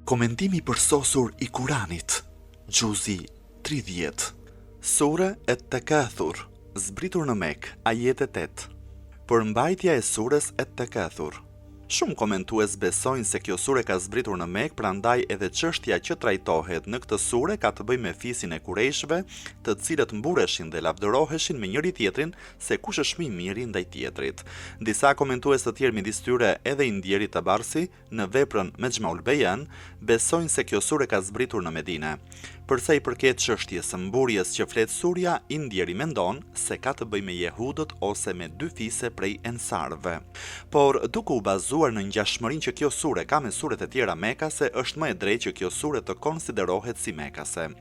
Komentimi përsosur i Kuranit, Gjuzi 30. Sure Et-Takathur, zbritur në Mekë, ajete 8. Përmbajtja e surës Et-Takathur. Shumë komentues besojnë se kjo sure ka zbritur në Mekë, prandaj edhe çështja që trajtohet në këtë sure ka të bëjë me fisin e kurejshve, të cilët mbureshin dhe lavdëroheshin me njëri tjetrin se kush është më i miri ndaj tjetrit. Disa komentues të tjerë midis tyre edhe i ndjeri Tabarsi në veprën Mejmaul Bayan besojnë se kjo sure ka zbritur në Medinë. Përsa i përket çështjes së mburjes që flet surja, i ndjeri mendon se ka të bëjë me jehudët ose me dy fise prej ensarëve. Por duke u bazuar në ngjashmërinë që kjo sure ka me suret e tjera mekase, është më e drejtë që kjo sure të konsiderohet si mekase.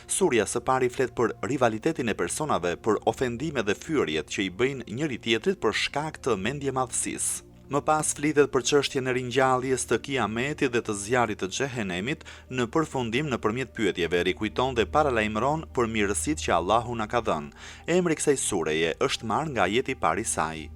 Surja së pari flet për rivalitetin e personave, për ofendime dhe fyerjet që i bëjnë njëri tjetrit për shkak të mendjemadhësisë. Më pas flitet për çështjen e ringjalljes të Kiametit dhe të zjarrit të Xhehenemit, në përfundim nëpërmjet pyetjeve rikujton dhe paralajmëron për mirësitë që Allahu na ka dhënë. Emri i kësaj sureje është marrë nga ajeti i parë i saj.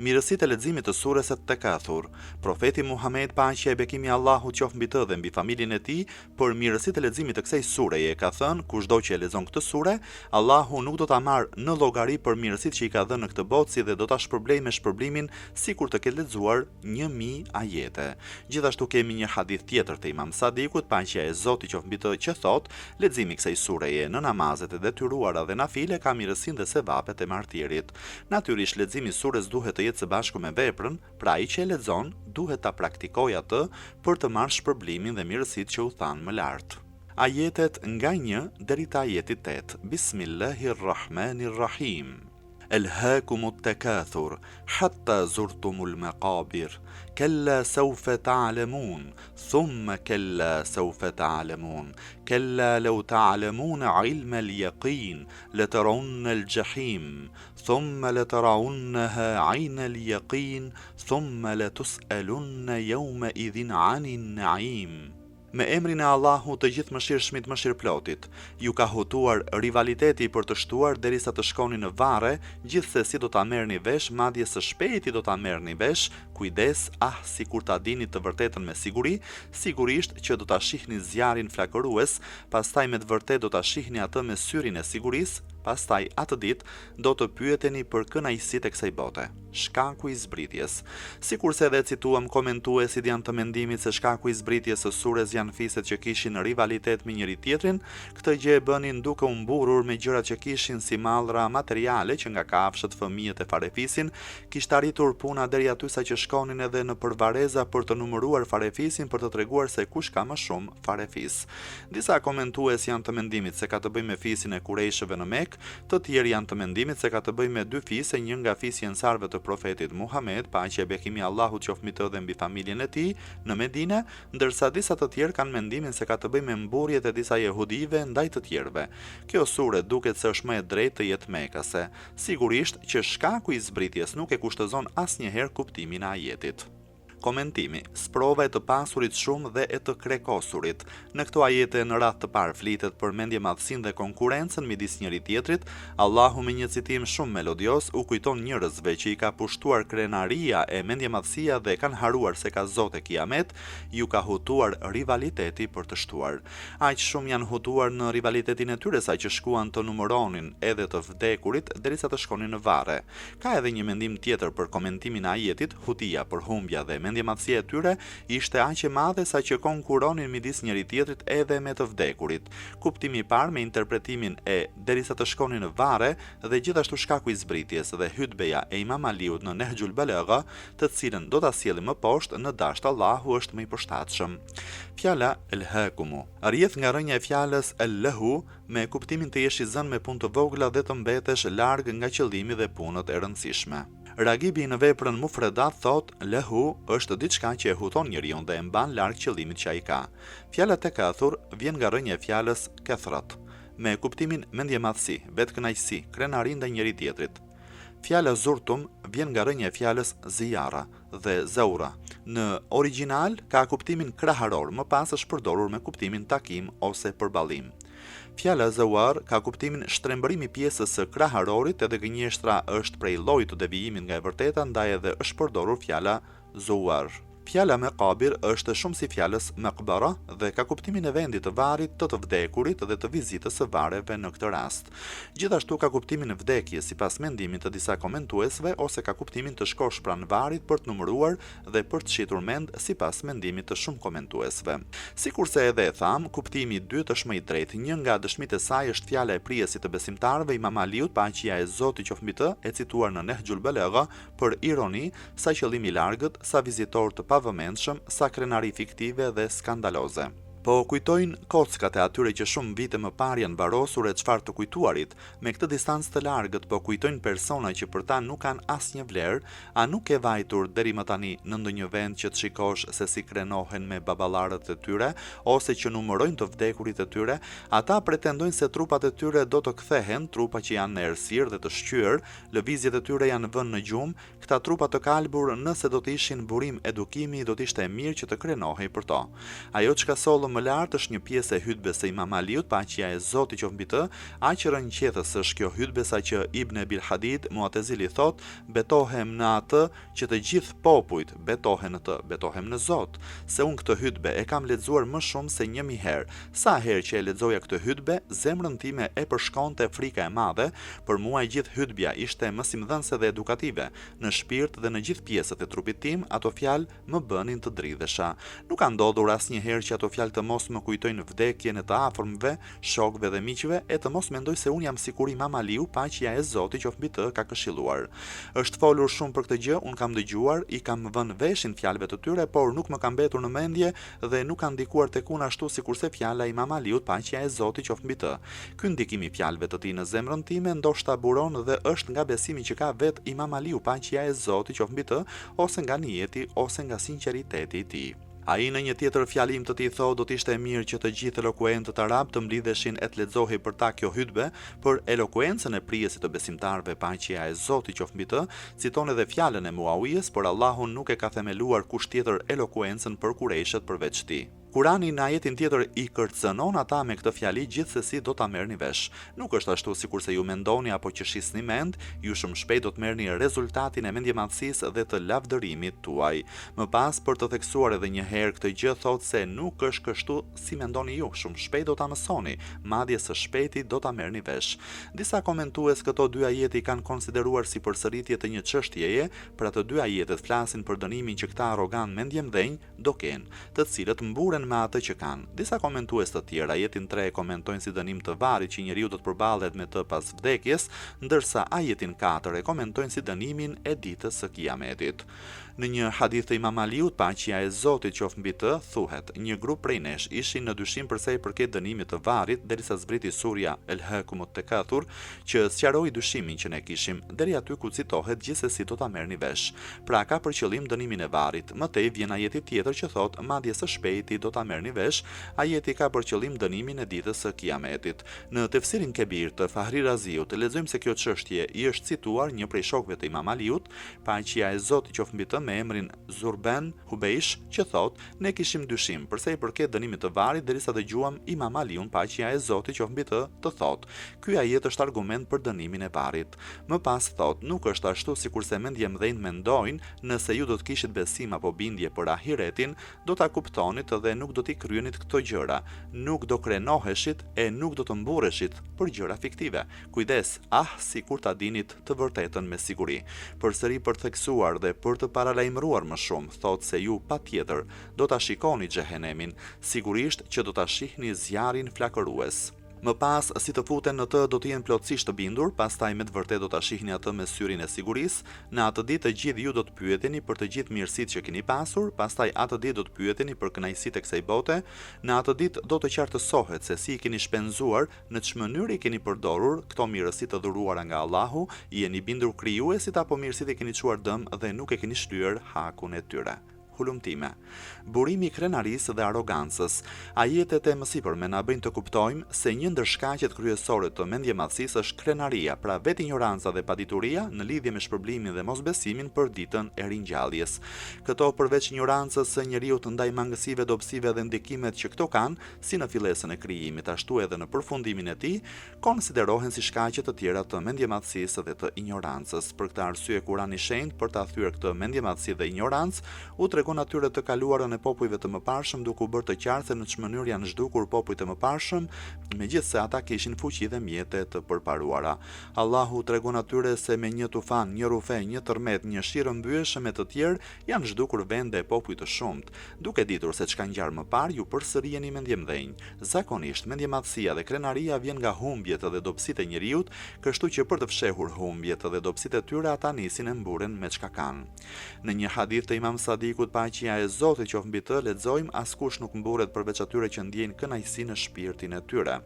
Mirësitë e leximit të surës Et-Takathur. Profeti Muhammed, paqja e bekimi i Allahut qoftë mbi të dhe mbi familjen e tij, për mirësitë e leximit të kësaj sureje ka thënë: kushdo që e lexon këtë sure, Allahu nuk do ta marrë në llogari për mirësitë që i ka dhënë në këtë botë, si dhe do ta shpërblejë me shpërblimin sikur të ketë lexuar 1000 ajete. Gjithashtu kemi një hadith tjetër të Imam Sadikut, paqja e Zotit qoftë mbi të, që thotë: leximi i kësaj sureje në namazet e detyruara dhe nafile ka mirësinë dhe sevapet e martirit. Natyrisht leximi i surës duhet të jetë së bashku me veprën, pra ai që e lexon duhet ta praktikojë atë për të marrë shpërblimin dhe mirësitë që u thanë më lart. Ajetet nga 1 deri te ajeti 8. Bismillahirrahmanirrahim. ألهاكم التكاثر حتى زرتم المقابر كلا سوف تعلمون ثم كلا سوف تعلمون كلا لو تعلمون علم اليقين لترون الجحيم ثم لترونها عين اليقين ثم لتسألن يومئذ عن النعيم. Me emrin e Allahut të gjithë mëshirshmit mëshirplotit, ju ka hutuar rivaliteti për të shtuar derisa të shkoni në varre, gjithsesi do ta merrni vesh, madje së shpejti do ta merrni vesh, kujdes, sikur ta dini të vërtetën me siguri, sigurisht që do ta shihni zjarrin flakërues, pastaj me të vërtetë do ta shihni atë me syrin e sigurisë, pastaj atë ditë do të pyeteni për kënaqësitë e kësaj bote. Shkaku i zbritjes. Sikurse edhe cituam, komentuesit janë të mendimit se shkaku i zbritjes së surës janë fiset që kishin rivalitet me njëri tjetrin. Këtë gjë e bënin duke u mburur me gjërat që kishin si mallra materiale që nga kafshët, fëmijët e farefisin, kishte arritur puna deri aty sa që shkonin edhe në përvareza për të numëruar farefisin për të treguar se kush ka më shumë farefis. Disa komentues janë të mendimit se ka të bëjë me fisin e kurejshëve në Mekë, të tjerë janë të mendimit se ka të bëjë me dy fise, një nga fisi ensarëve të profetit Muhammed, paqja e bekimi i Allahut qoftë mbi të dhe mbi familjen e tij, në Medinë, ndërsa disa të tjerë kanë mendimin se ka të bëjë me mburjet e disa jehudive ndaj të tjerëve. Kjo sure duket se është më e drejtë të jetë mekase. Sigurisht që shkaku i zbritjes nuk e kushtozon asnjëherë kuptimin e ajetit. Komentimi. Sprova e të pasurit shumë dhe e të krekosurit. Në këto ajete në radh të parë flitet për mendjemadhësinë dhe konkurrencën midis njëri tjetrit. Allahu me një citim shumë melodios u kujton njerëzve që i ka pushtuar krenaria e mendjemadhësia dhe kanë haruar se ka Zot e Kiamet, ju ka hutuar rivaliteti për të shtuar. Aq shumë janë hutuar në rivalitetin e tyre sa që shkuan të numëronin edhe të vdekurit derisa të shkonin në varre. Ka edhe një mendim tjetër për komentimin e ajetit, hutia për humbja dhe mendjemadhësia e tyre ishte aq e madhe sa që konkuronin midis njëri tjetrit edhe me të vdekurit. Kuptimi i parë me interpretimin e derisa të shkonin në varre dhe gjithashtu shkaku i zbritjes dhe hutbeja e Imam Aliut në Nehjul Balagha, të cilën do ta sjellim më poshtë në dasht Allahu është më i përshtatshëm. Fjala elhakumu rrjedh nga rënja e fjalës allahu me kuptimin të jesh i zënë me punë të vogla dhe të mbetesh larg nga qëllimi dhe punët e rëndësishme. Ragibi në veprën Mufredat thot, lehu është diçka që e huton njeriu dhe e mban larg qëllimit që ai ka. Fjala takathur vjen nga rënja e fjalës kathrat, me kuptimin mendjemadhësi, vetkënaqësi, krenari ndaj njëri tjetrit. Fjala zurtum vjen nga rënja e fjalës ziyara dhe zaura. Në origjinal ka kuptimin kraharor, më pas është përdorur me kuptimin takim ose përballim. Fjala zawar ka kuptimin shtrembërimi pjesës së kraharorit, edhe gënjeshtra është prej llojit të devijimit nga e vërteta, ndaj edhe është përdorur fjala zuar. Fjala meqabir është shumë si fjalës maqbara dhe ka kuptimin e vendit të varrit të vdekurit dhe të vizitës së varreve në këtë rast. Gjithashtu ka kuptimin e vdekjes sipas mendimit të disa komentuesve ose ka kuptimin të shkosh pranë varrit për të numëruar dhe për të shitur mend sipas mendimit të shumë komentuesve. Sikurse edhe e tham, kuptimi i dytë është më i drejtë. Një nga dëshmitë e saj është fjala e prijesit të besimtarëve Imam Aliut, paqja e Zotit qoftë mbi të, e cituar në Nehjul Balagha, për ironi, sa qëllim i largët, sa vizitor të pavëmendshëm, sa krenari fiktive dhe skandaloze. Po kujtojnë kockat e atyre që shumë vite më parë janë varosur e çfarë të kujtuarit, me këtë distancë të largët po kujtojnë persona që për ta nuk kanë asnjë vlerë, a nuk e vajtur deri më tani në ndonjë vend që të shikosh se si krenohen me baballarët e tyre, ose që numërojnë të vdekurit e tyre, ata pretendojnë se trupat e tyre do të kthehen, trupa që janë në errësirë dhe të shqyer, lëvizjet e tyre janë vënë në gjumë, këta trupa të kalbur nëse do të ishin burim edukimi do të ishte mirë që të krenohej për to. Ajo çka sollëm më lart është një pjesë e hutbes së Imam Aliut, paqja e Zotit qoftë mbi të, aq rënqethës është kjo hutbe sa që Ibn Abil Hadid Mu'tazili thot, betohem në atë që të gjithë popujt betohen në të, betohem në Zot. Se unë këtë hutbe e kam lexuar më shumë se 1000 herë. Sa herë që e lexoja këtë hutbe, zemrën time e përshkonte frika e madhe, për mua gjithë hutbja ishte mësimdhënëse dhe edukative. Në shpirt dhe në gjithë pjesët e trupit tim, ato fjalë më bënin të dridhesha. Nuk ka ndodhur asnjëherë që ato fjalë të mos më kujtojnë vdekjen e të afërmve, shokëve dhe miqve, e të mos mendoj se unë jam sikur Imam Aliu, paqja e Zotit qoftë mbi të, ka këshilluar. Është folur shumë për këtë gjë, unë kam dëgjuar, i kam vënë veshin fjalëve të tyre, por nuk më ka mbetur në mendje dhe nuk ka ndikuar tek unë ashtu sikurse fjala e Imam Aliut, paqja e Zotit qoftë mbi të. Ky ndikim i fjalëve të tij në zemrën time ndoshta buron dhe është nga besimi që ka vet Imam Aliu, paqja e Zotit qoftë mbi të, ose nga niyeti ose nga sinqeriteti i tij. Ai në një tjetër fjalim të tij thotë do të ishte mirë që të gjithë elokuentët arab të mblidheshin e të lexohej për ta kjo hutbe, për elokuencën e prijesit të besimtarëve, paqja e Zotit qoftë mbi të, citon edhe fjalën e Muawijes, por Allahu nuk e ka themeluar kush tjetër elokuencën për kurejshet përveç tij. Kurani në ajetin tjetër i kërcënon ata me këtë fjali gjithsesi do ta merrni vesh. Nuk është ashtu sikurse ju mendoni apo që shisni mend, ju shumë shpejt do të merrni rezultatin e mendjemadhësisë dhe të lavdërimit tuaj. Më pas për të theksuar edhe një herë këtë gjë thotë se nuk është kështu si mendoni ju, shumë shpejt do ta mësoni, madje së shpejti do ta merrni vesh. Disa komentues këto dy ajete i kanë konsideruar si përsëritje të një çështjeje, për ato dy ajetet flasin për dënimin që këta arrogant mendjemdhenj do kenë, të cilët mburen me atë që kanë. Disa komentues të tjerë ajetin 3 e komentojnë si dënim të varrit që njeriu do të përballet me të pas vdekjes, ndërsa ajetin 4 e komentojnë si dënimin e ditës së Kiametit. Në një hadith të Imam Aliut, paqja e Zotit qoftë mbi të, thuhet: një grup prej nesh ishin në dyshim për sa i përket dënimit të varrit, derisa zbriti surja Elhakumut Takathur, që sqaroi dyshimin që ne kishim, deri aty ku citohet gjithsesi do ta merrni vesh. Pra ka për qëllim dënimin e varrit. Mëtej vjen ajeti tjetër që thot: madje së shpejti do ta merrni vesh. Ajeti ka për qëllim dënimin e ditës së Kiametit. Në tefsirin Kebir të Fahri Raziut lexojmë se kjo çështje i është cituar një prej shokëve të Imam Aliut, paqja e Zotit qoftë mbi të, me emrin Zurben Hubeish, që thot: ne kishim dyshim për sa i përket dënimit të varrit derisa dëgjuam Imam Aliun, paqja e Zotit qoftë mbi të thot: ky ajet është argument për dënimin e varrit. Më pas thot: nuk është ashtu sikurse mendjemdhenjt mendojnë, nëse ju do të kishit besim apo bindje për ahiretin, do ta kuptonit dhe nuk do t'i kryenit këto gjëra, nuk do krenoheshit e nuk do të mburreshit për gjëra fiktive. Kujdes, sikur ta dinit të vërtetën me siguri. Përsëri për të theksuar dhe për të paralajmëruar më shumë, thot se ju patjetër do ta shikoni xhehenemin, sigurisht që do ta shihni zjarrin flakërues. Më pas, si të futen në të do të jenë plotësisht të bindur, pastaj me të vërtet do ta shihni atë me syrin e sigurisë. Në atë ditë të gjithë ju do të pyeteni për të gjithë mirësitë që keni pasur, pastaj atë ditë do të pyeteni për kënaqësitë e kësaj bote. Në atë ditë do të qartësohet se si i keni shpenzuar, në ç'më mënyrë i keni përdorur këto mirësi të dhuruara nga Allahu, jeni bindur krijuesit apo mirësitë i keni çuar dëm dhe nuk e keni shlyer hakun e tyre. Hulumtime. Burimi i krenarisë dhe arrogancës. Ajetet e mësipërme na bëjnë të kuptojmë se një ndër shkaqet kryesore të mendjemadhësisë është krenaria, pra vetë ignoranca dhe padituria në lidhje me shpërblimin dhe mosbesimin për ditën e ringjalljes. Këto përveç ignorancës së njeriut ndaj mangësive, dobësive dhe ndikimet që këto kanë, si në fillesën e krijimit, ashtu edhe në përfundimin e tij, konsiderohen si shkaqe të tjera të mendjemadhësisë dhe të ignorancës. Për këtë arsye Kurani i Shenjtë për ta thyer këtë mendjemadhësi dhe ignorancë, u tregon atyre të kaluarën e popujve të mëparshëm, duke u bërë të qartë se në çmënyrë janë zhdukur popujt e mëparshëm, megjithse ata kishin fuqi dhe mjete të përparuara. Allahu tregon atyre se me një tufan, një rufe, një tërmet, një shirë mbyeshëm e të tjerë janë zhdukur vende e popujt të shumt. Duke ditur se çka ngjarë më parë, ju përsërijeni mendjemdhenj. Zakonisht mendjemadhësia dhe krenaria vjen nga humbjet dhe dobësitë e njeriut, kështu që për të fshehur humbjet dhe dobësitë e tyre ata nisin e mburen me çka kanë. Në një hadith të Imam Sadikut, paqja e Zotit qoftë mbi të, lexojmë askush nuk mburet përveç atyre që ndjejnë kënaqësi në shpirtin e tyre.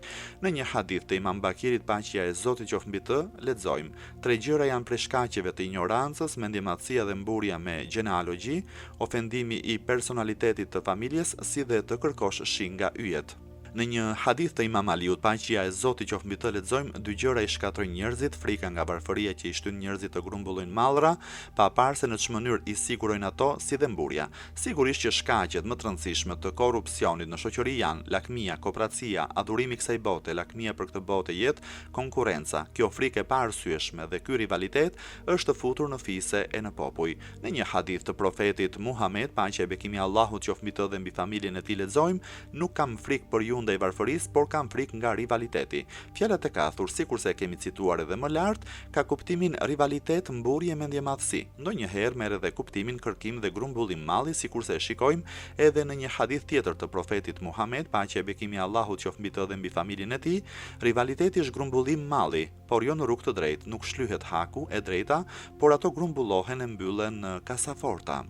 Në një hadith të Imam Bakirit, paqja e Zotit qoftë mbi të, lexojmë: tre gjëra janë prej shkaqeve të ignorancës, mendjemadhësia dhe mburja me gjenealogji, ofendimi i personalitetit të familjes, si dhe të kërkosh shi nga yjet. Në një hadith të Imam Aliut, paqja e Zotit qoftë mbi të, lexojmë: dy gjëra i shkatrojnë njerëzit, frika nga varfëria që i shtyn njerëzit të grumbullojnë mallra, pa parë se në çmënyrë i sigurojnë ato, si dhe mburja. Sigurisht që shkaqet më të rëndësishme të korrupsionit në shoqëri janë lakmia, kooperacia, adhurimi kësaj bote, lakmia për këtë botë jetë, konkurrenca. Kjo frikë e paarsyeshme dhe ky rivalitet është futur në fise e në popull. Në një hadith të profetit Muhammed, paqja e bekimi i Allahut qoftë mbi të dhe mbi familjen e tij, lexojmë: nuk kam frikë për ju ndaj varfërisë, por kam frikë nga rivaliteti. Fjala tekathur, sikurse e kemi cituar edhe më lart, ka kuptimin rivalitet, mburje, mendjemadhësi. Ndonjëherë merr edhe kuptimin kërkim dhe grumbullim malli, sikurse e shikojmë edhe në një hadith tjetër të profetit Muhammed, paqja e bekimi i Allahut qoftë mbi të dhe mbi familjen e tij. Rivaliteti është grumbullim malli, por jo në rrugë të drejtë, nuk shlyhet haku e drejta, por ato grumbullohen e mbyllen në kasaforta.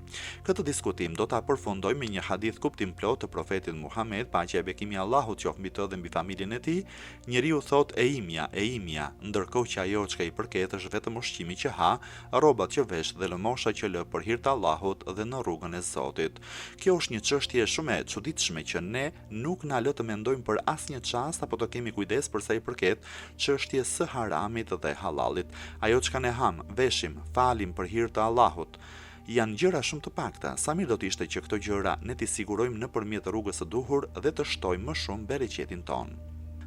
Këtë diskutim do ta përfundojmë me një hadith kuptim plot të profetit Muhammed, paqja e bekimi i Allahut qoftë mbi të dhe mbi familjen e tij. Njeriu thot e imja, ndërkohë që ajo çka i përket është vetëm ushqimi që ha, rrobat që vesh dhe lëmosha që lë për hir të Allahut dhe në rrugën e Zotit. Kjo është një çështje shumë e çuditshme që ne nuk na lë të mendojmë për asnjë çast apo të kemi kujdes për sa i përket çështjes së haramit dhe halalit. Ajo çka ne ham, veshim, falim për hir të Allahut, janë gjëra shumë të pakta. Sa mirë do të ishte që këto gjëra ne t'i sigurojmë nëpërmjet rrugës së duhur dhe të shtojmë më shumë bereqetin ton.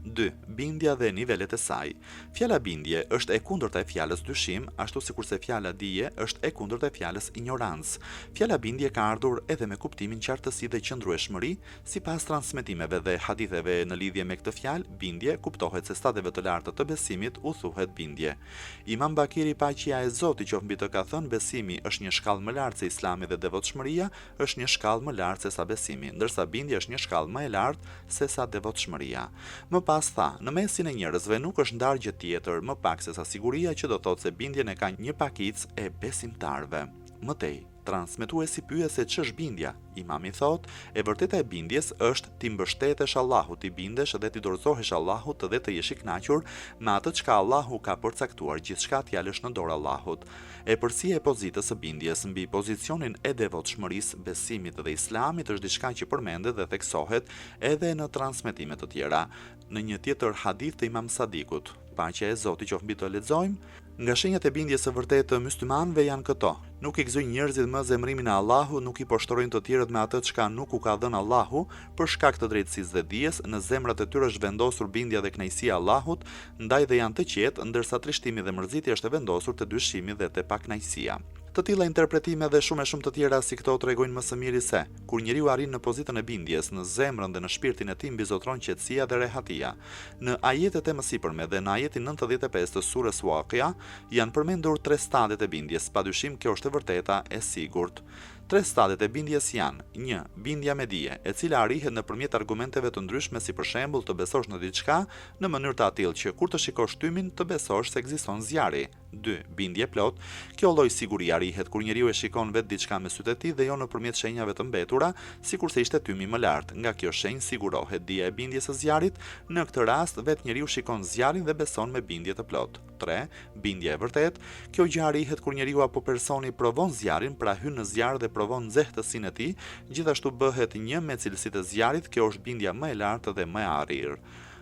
2. Bindja dhe nivelet e saj. Fjala bindje është e kundërta e fjalës dyshim, ashtu sikurse fjala dije është e kundërta e fjalës ignorancë. Fjala bindje ka ardhur edhe me kuptimin qartësi dhe qëndrueshmëri, sipas transmetimeve dhe haditheve në lidhje me këtë fjalë. Bindje kuptohet se stadeve të larta të besimit u thuhet bindje. Imam Bakiri, paqja e Zotit qoftë mbi të, ka thënë: besimi është një shkallë më lartë se Islami dhe devotshmëria është një shkallë më lartë se sa besimi, ndërsa bindja është një shkallë më e lartë se sa devotshmëria. Më pas tha, në mesin e njerëzve nuk është ndarë gjë tjetër më pak se sa siguria, që do thotë se bindjen e ka një pakicë e besimtarve. Mëtej, transmetuesi pyet se ç'është bindja. Imami thot: e vërteta e bindjes është ti mbështetesh Allahut, ti bindesh dhe ti dorëzohesh Allahut dhe të jesh i kënaqur me atë çka Allahu ka përcaktuar, gjithçka t'ia lësh në dorë Allahut. E përsia e pozitës së bindjes mbi pozicionin e devotshmërisë, besimit dhe islamit është diçka që përmendet dhe theksohet edhe në transmetime të tjera. Në një tjetër hadith të Imam Sadikut, paqja e Zotit qoftë mbi të, lexojmë: nga shenjat e bindjes së vërtetë të myslimanëve janë këto: nuk i gëzojnë njerëzit më zemrimin e Allahut, nuk i poshtrojnë të tjerët me atë çka nuk u ka dhënë Allahu, për shkak të drejtësisë dhe dijes, në zemrat e tyre është vendosur bindja dhe kënaqësia e Allahut, ndaj dhe janë të qetë, ndërsa trishtimi dhe mërzitja është e vendosur te dyshimi dhe te pakënaqësia. Të tilla interpretime dhe shumë të tjera si këto tregojnë më së miri se kur njeriu arrin në pozitën e bindjes, në zemrën dhe në shpirtin e tij mbizotron qetësia dhe rehatia. Në ajetet e mësipërme dhe në ajetin 95 të surës Waqia janë përmendur 3 stadet e bindjes. Padyshim kjo është e vërteta e sigurt. 3 stadet e bindjes janë: 1. Bindja me dije, e cila arrihet nëpërmjet argumenteve të ndryshme, si për shembull të besosh në diçka në mënyrë të tillë që kur të shikosh tymin të besosh se ekziston zjarri. 2. Bindje plot. Kjo lloj siguri arrihet kur njeriu e shikon vetë diçka me sytë e tij dhe jo nëpërmjet shenjave të mbetura, sikurse ishte tymi më lart. Nga kjo shenjë sigurohet dija e bindjes së zjarrit. Në këtë rast vetë njeriu shikon zjarrin dhe beson me bindje të plot. 3. Bindja e vërtet. Kjo gjë arrihet kur njeriu apo personi provon zjarrin, pra hyn në zjarr dhe provon nxehtësinë e tij, gjithashtu bëhet një me cilësitë e zjarrit. Kjo është bindja më e lartë dhe më e arrirë.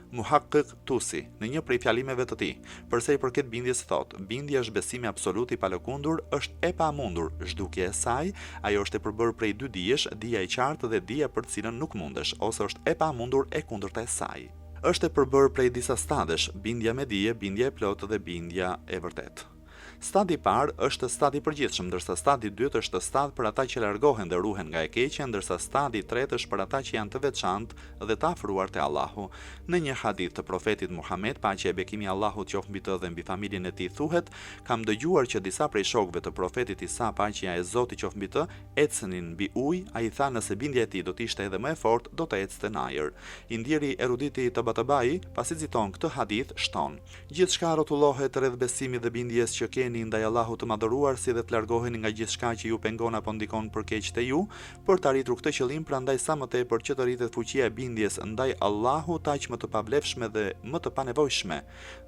Muhaqqiq Tusi, në një prej fjalimeve të tij, përsa i përket bindjes thot: bindja është besimi absolut i palëkundur, është e pamundur, zhdukja e saj, ajo është e përbërë prej 2 dijesh, dija e qartë dhe dija për të cilën nuk mundesh, ose është e pamundur e kundërta e saj. Është e përbërë prej disa stadesh: bindja me dije, bindja e plotë dhe bindja e vërtetë. Stadi i parë është stadi i përgjithshëm, ndërsa stadi i dytë është stad për ata që largohen dhe ruhen nga e keqja, ndërsa stadi i tretë është për ata që janë të veçantë dhe të afruar te Allahu. Në një hadith të profetit Muhammed, paqja e bekimi i Allahut qoftë mbi të dhe mbi familjen e tij, thuhet: kam dëgjuar që disa prej shokëve të profetit Isa, paqja e Zotit qoftë mbi të, ecënin mbi ujë, ai tha nëse bindja e tij do të ishte edhe më e fortë, do të ecte në ajër. I ndjeri eruditi Tabatabai, pasi citon këtë hadith, shton: gjithçka rrotullohet rreth besimit dhe bindjes që keni ndaj Allahut të madhëruar, si dhe të largoheni nga gjithçka që ju pengon apo ndikon për keq te ju, për të arritur këtë qëllim, prandaj sa më tepër që të rritet fuqia e bindjes ndaj Allahut, aq më të pavlefshme dhe më të panevojshme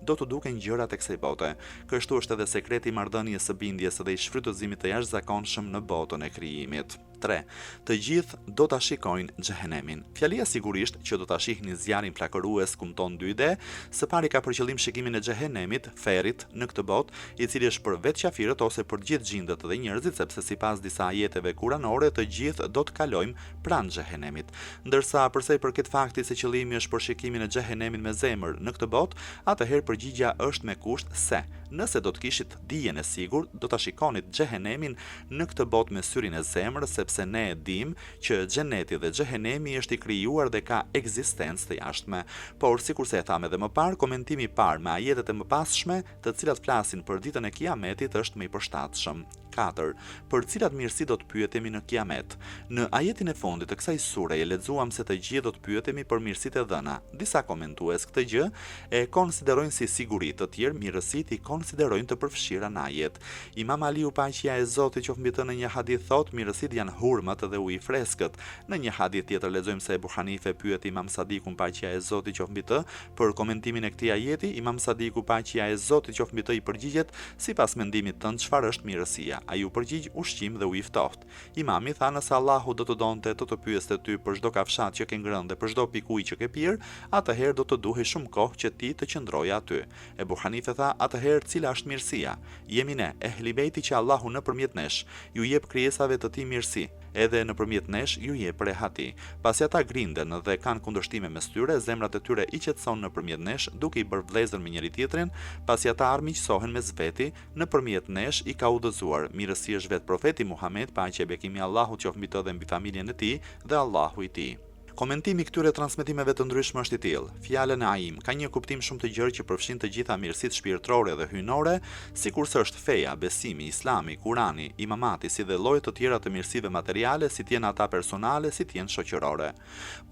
do të duken gjërat e kësaj bote. Kështu është edhe sekreti i marrëdhënies së bindjes dhe i shfrytëzimit të jashtëzakonshëm në botën e krijimit. 3. Të gjithë do ta shikojnë xhehenemin. Fjalia sigurisht që do ta shihni zjarrin flakërues kumton dy ide. Së pari ka për qëllim shikimin e xhehenemit, ferrit në këtë botë, i cili është për vetë qafirët ose për gjithë gjindët dhe njerëzit, sepse sipas disa ajeteve kuranore të gjithë do të kalojmë pranë xhehenemit. Ndërsa përsa i përket faktit se qëllimi është për shikimin e xhehenemit me zemër në këtë botë, atëherë përgjigjja është me kusht se nëse do të kishit dijen e sigurt, do ta shikonit xhehenemin në këtë botë me syrin e zemrës, sepse ne e dim që xheneti dhe xhehenemi është i krijuar dhe ka ekzistencë të jashtme. Por sikurse e tham edhe më parë, komentimi i parë me ajetet e mëpasshme, të cilat flasin për ditën e Kiametit, është më i përshtatshëm. 4. Për cilat mirësi do të pyetemi në Kiamet? Në ajetin e fundit të kësaj sure e lexuam se të gjithë do të pyetemi për mirësitë e dhëna. Disa komentues këtë gjë e konsiderojnë si siguri, të tjerë mirësitë i konsiderojnë të përfshira në ajet. Imam Aliu, paqja e Zotit qoftë mbi të, në një hadith thotë mirësitë janë hurmat dhe uji i freskët. Në një hadith tjetër lexojmë se Ebu Hanife pyet Imam Sadikun, paqja e Zotit qoftë mbi të, për komentimin e këtij ajeti. Imam Sadiku, paqja e Zotit qoftë mbi të, i përgjigjet: sipas mendimit tënd, çfarë është mirësia? Ai u përgjigj: ushqim dhe ujë i ftohtë. Imami tha: nëse Allahu do të donte të pyeste ty për çdo kafshat që ke ngrënë dhe për çdo pikë uji që ke pirë, atëherë do të duhej shumë kohë që ti të qëndroje aty. Ebu Hanife tha: atëherë cila është mirësia? Jemi ne, ehli bejti, që Allahu nëpërmjet nesh ju jep krijesave të tij mirësi, edhe nëpërmjet nesh ju jep rehati. Pasi ata grinden dhe kanë kundërshtime mes tyre, zemrat e tyre i qetëson nëpërmjet nesh, duke i bërë vëllezër me njëri tjetrin. Pasi ata armiqësohen mes veti, nëpërmjet nesh i ka udhëzuar. Mirësi është vetë profeti Muhammed, paqja e bekimi i Allahut qoftë mbi të dhe mbi familjen e tij dhe Allahu i tij. Komentimi këtyre transmetimeve të ndryshme është i tillë. Fjala naim ka një kuptim shumë të gjerë që përfshin të gjitha mirësitë shpirtërore dhe hyjnore, sikurse është feja, besimi, Islami, Kurani, imamati, si dhe lloje të tjera të mirësive materiale, si të jenë ata personale, si të jenë shoqërore.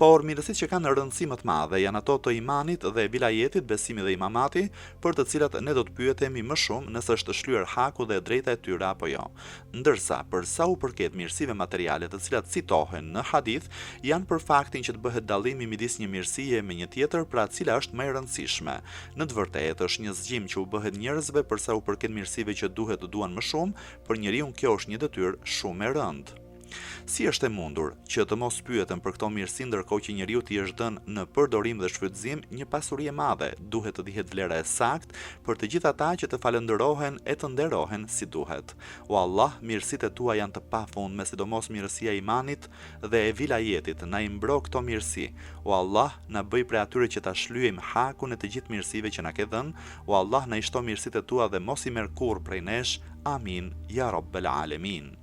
Por mirësitë që kanë rëndësi më të madhe janë ato të imanit dhe vilajetit, besimi dhe imamati, për të cilat ne do të pyetemi më shumë nëse është shlyer haku dhe e drejta e tyre apo jo. Ndërsa për sa u përket mirësive materiale të cilat citohen në hadith, janë për faktin që të bëhet dallimi midis një mirësie me një tjetër, pra cila është më e rëndësishme. Në të vërtetë është një zgjim që u bëhet njerëzve për sa u përket mirësive që duhet të duan më shumë, për njeriu kjo është një detyrë shumë e rëndë. Si është e mundur që të mos pyeten për këto mirësi, ndërkohë që njeriu t'i është dhënë në përdorim dhe shfrytëzim një pasuri e madhe? Duhet të dihet vlera e saktë për të gjithë ata që të falënderohen e të nderohen si duhet. O Allah, mirësitë tua janë të pafundme, sidomos mirësia e imanit dhe e vilajetit. Na i mbro këto mirësi. O Allah, na bëj prej atyre që ta shlyejmë hakun e të gjithë mirësive që na ke dhënë. O Allah, na i shto mirësitë tua dhe mos i merr kurrë prej nesh. Amin ya rabbal alamin.